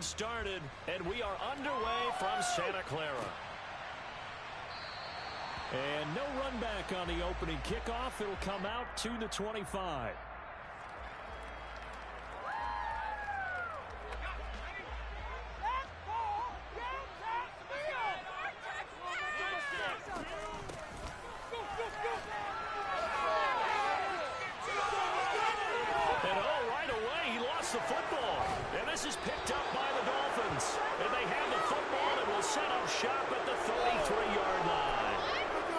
Started, and we are underway from Santa Clara. And no run back on the opening kickoff. It'll come out to the 25. And right away, he lost the football. And this is picked up by the Dolphins. And they have the football and will set up shop at the 33-yard line.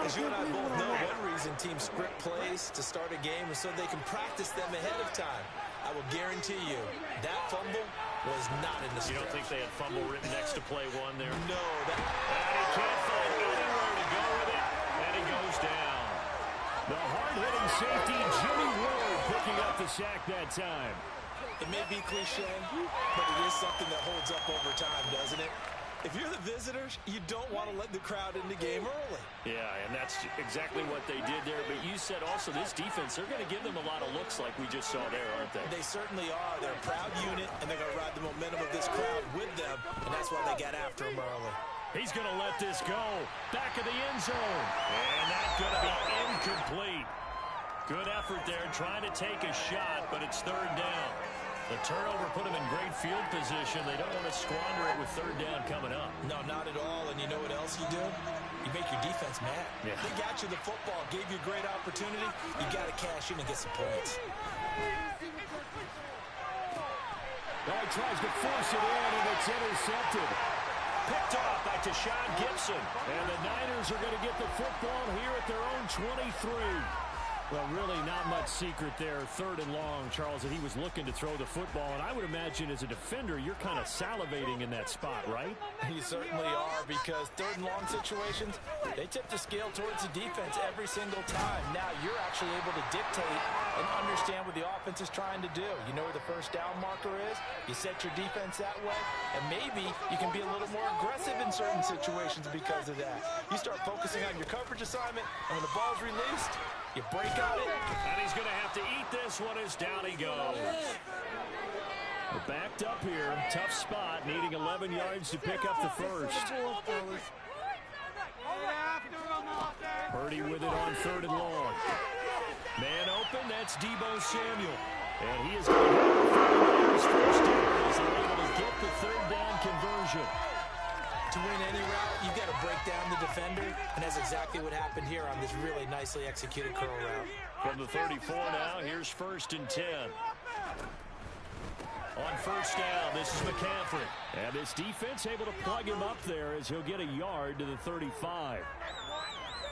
As you and I both know, one reason teams script plays to start a game is so they can practice them ahead of time. I will guarantee you that fumble was not in the script. You don't think they had fumble written next to play one there? No. And he can't find anywhere to go with it, and he goes down. The hard-hitting safety, Jimmy Ward, picking up the sack that time. It may be cliche, but it is something that holds up over time, doesn't it? If you're the visitors, you don't want to let the crowd in the game early. Yeah, and that's exactly what they did there. But you said also this defense, they're going to give them a lot of looks like we just saw there, aren't they? They certainly are. They're a proud unit, and they're going to ride the momentum of this crowd with them, and that's why they got after him early. He's going to let this go. Back of the end zone. And that's going to be incomplete. Good effort there trying to take a shot, but it's third down. The turnover put them in great field position. They don't want to squander it with third down coming up. No, not at all. And you know what else you do? You make your defense mad. Yeah. They got you the football, gave you a great opportunity. You got to cash in and get some points. Now he tries to force it in, and it's intercepted. Picked off by Tashawn Gibson. And the Niners are going to get the football here at their own 23. Well, really not much secret there. Third and long, Charles, that he was looking to throw the football. And I would imagine as a defender, you're kind of salivating in that spot, right? You certainly are, because third and long situations, they tip the scale towards the defense every single time. Now you're actually able to dictate and understand what the offense is trying to do. You know where the first down marker is. You set your defense that way, and maybe you can be a little more aggressive in certain situations because of that. You start focusing on your coverage assignment, and when the ball's released, you break on it. And he's going to have to eat this one as down he goes. We're backed up here. Tough spot, needing 11 yards to pick up the first. Purdy with it on third and long. Man open, that's Deebo Samuel. And he is going to have his first down as they're able to get the third down conversion. To win any route, you've got to break down the defender, and that's exactly what happened here on this really nicely executed curl route. From the 34 now, here's 1st and 10. On first down, this is McCaffrey. And this defense able to plug him up there as he'll get a yard to the 35.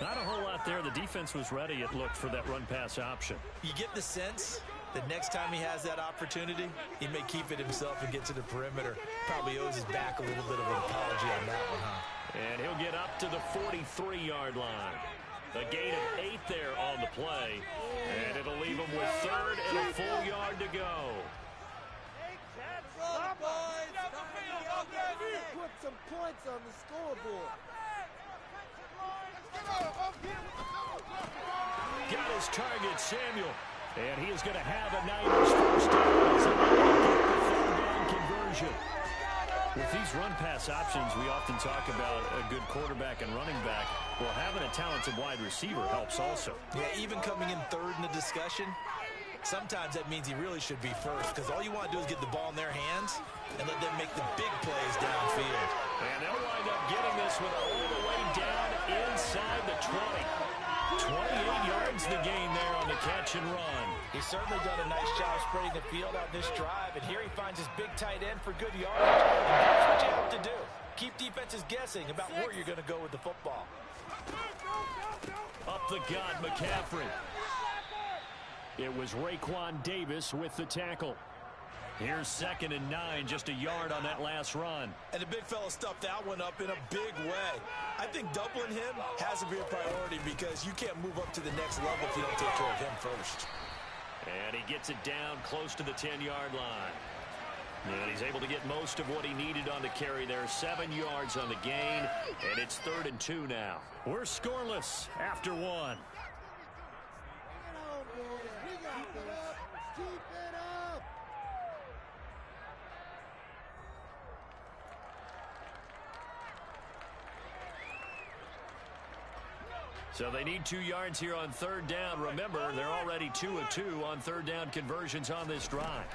Not a whole lot there. The defense was ready, it looked, for that run-pass option. You get the sense that next time he has that opportunity, he may keep it himself and get to the perimeter. Probably owes his back a little bit of an apology on that one, huh? And he'll get up to the 43-yard line. A gain of 8 there on the play. And it'll leave him with third and a full yard to go. Put some points on the scoreboard. Got his target, Samuel. And he is going to have a Niners first down as they get the third down conversion. With these run-pass options, we often talk about a good quarterback and running back. Well, having a talented wide receiver helps also. Yeah, even coming in third in the discussion, sometimes that means he really should be first, because all you want to do is get the ball in their hands and let them make the big plays downfield. And they'll wind up getting this one all the way down inside the 20. 28 yards the gain there on the catch and run. He's certainly done a nice job spreading the field on this drive, and here he finds his big tight end for good yardage. And that's what you have to do. Keep defenses guessing about where you're going to go with the football. Up the gut, McCaffrey. It was Raekwon Davis with the tackle. Here's 2nd and 9, just a yard on that last run. And the big fella stuffed that one up in a big way. I think doubling him has to be a priority, because you can't move up to the next level if you don't take care of him first. And he gets it down close to the 10-yard line. And he's able to get most of what he needed on the carry there. 7 yards on the gain, and it's 3rd and 2 now. We're scoreless after 1. So they need 2 yards here on third down. Remember, they're already 2 of 2 on third down conversions on this drive.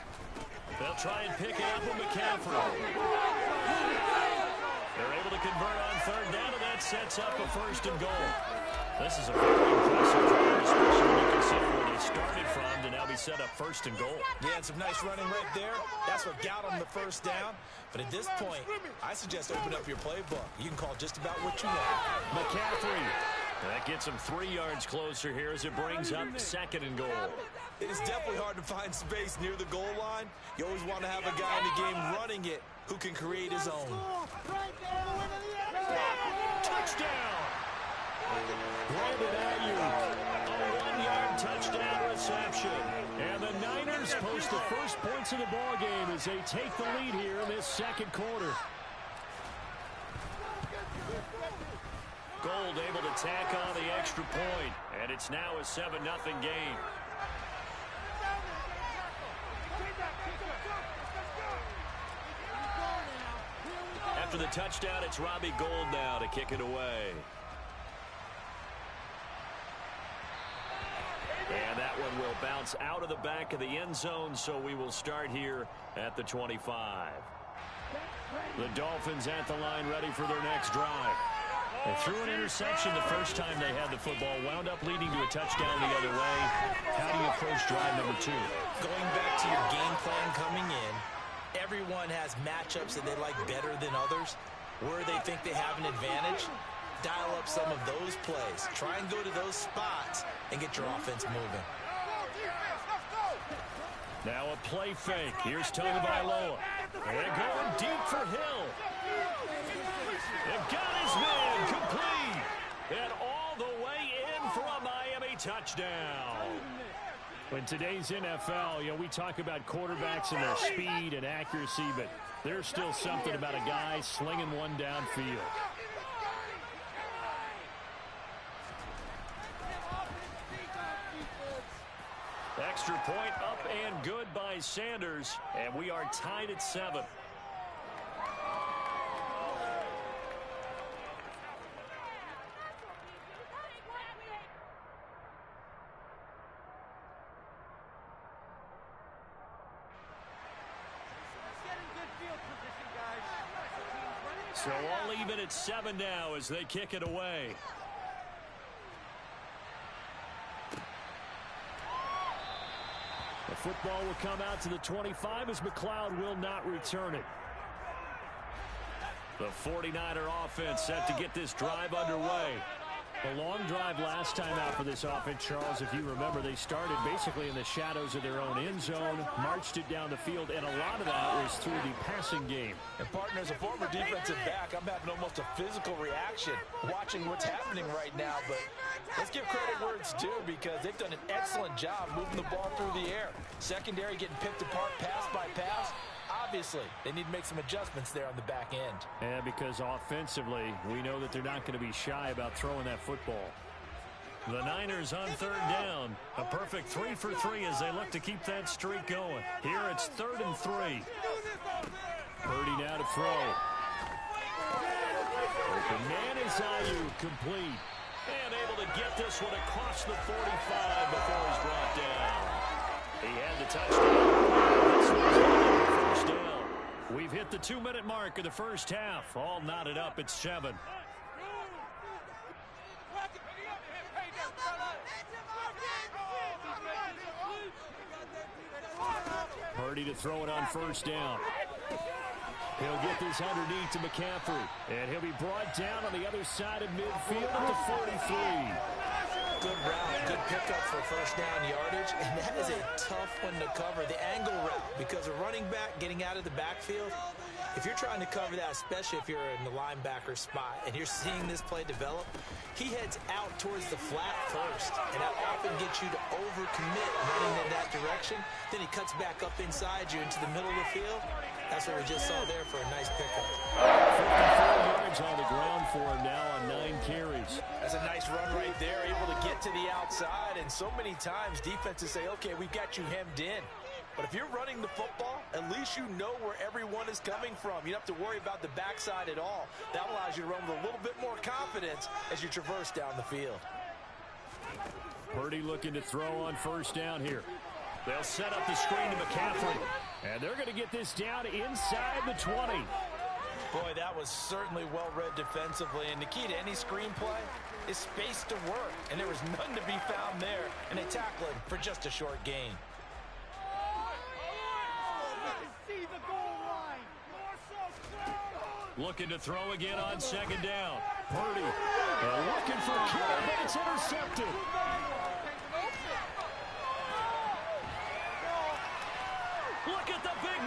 They'll try and pick it up with McCaffrey. They're able to convert on third down, and that sets up a 1st and goal. This is a very impressive drive, especially when you consider where they started from to now be set up 1st and goal. Yeah, and some nice running right there. That's what got them the 1st down. But at this point, I suggest open up your playbook. You can call just about what you want. McCaffrey. That gets him 3 yards closer here as it brings up 2nd and goal. It is definitely hard to find space near the goal line. You always want to have a guy in the game running it who can create his own. Touchdown! Brandon Ayuk, a 1-yard touchdown reception. And the Niners post the first points of the ball game as they take the lead here in this 2nd quarter. Gold able to tack on the extra point, and it's now a 7-0 game. After the touchdown, it's Robbie Gould now to kick it away. And that one will bounce out of the back of the end zone, so we will start here at the 25. The Dolphins at the line ready for their next drive. They threw an interception the first time they had the football, wound up leading to a touchdown the other way. How do you approach drive number 2? Going back to your game plan coming in, everyone has matchups that they like better than others. Where they think they have an advantage, dial up some of those plays. Try and go to those spots and get your offense moving. Now a play fake. Here's Tagovailoa. They're going deep for Hill. They've got his man complete. And all the way in for a Miami touchdown. In today's NFL, we talk about quarterbacks and their speed and accuracy, but there's still something about a guy slinging one downfield. Extra point up and good by Sanders, and we are tied at 7. So all even at 7 now as they kick it away. The football will come out to the 25 as McLeod will not return it. The 49er offense set to get this drive underway. A long drive last time out for this offense, Charles. If you remember, they started basically in the shadows of their own end zone, marched it down the field, and a lot of that was through the passing game. And partner, as a former defensive back, I'm having almost a physical reaction watching what's happening right now. But let's give credit where it's due because they've done an excellent job moving the ball through the air. Secondary getting picked apart pass by pass. Obviously, they need to make some adjustments there on the back end. And because offensively, we know that they're not going to be shy about throwing that football. The Niners on third down. A perfect 3 for 3 as they look to keep that streak going. Here it's 3rd and 3. Purdy now to throw. Open man is Ayuk, complete. And able to get this one across the 45 before he's brought down. He had the touchdown. This one's first down. We've hit the 2-minute mark of the first half. All knotted up at 7. Purdy to throw it on first down. He'll get this underneath to McCaffrey. And he'll be brought down on the other side of midfield at the 43. Good route, good pickup for first down yardage, and that is a tough one to cover, the angle route, because a running back getting out of the backfield, if you're trying to cover that, especially if you're in the linebacker spot and you're seeing this play develop, he heads out towards the flat first, and that often gets you to overcommit running in that direction. Then he cuts back up inside you into the middle of the field. That's what we just saw there for a nice pickup. 54 yards on the ground for him now on 9 carries. That's a nice run right there, able to get to the outside. And so many times defenses say, okay, we've got you hemmed in. But if you're running the football, at least you know where everyone is coming from. You don't have to worry about the backside at all. That allows you to run with a little bit more confidence as you traverse down the field. Purdy looking to throw on first down here. They'll set up the screen to McCaffrey. And they're going to get this down inside the 20. Boy, that was certainly well-read defensively. And the key to any screenplay is space to work. And there was none to be found there. And they tackle him for just a short gain. Looking to throw again on second down. Purdy looking for Kittle, but it's intercepted. Look at the big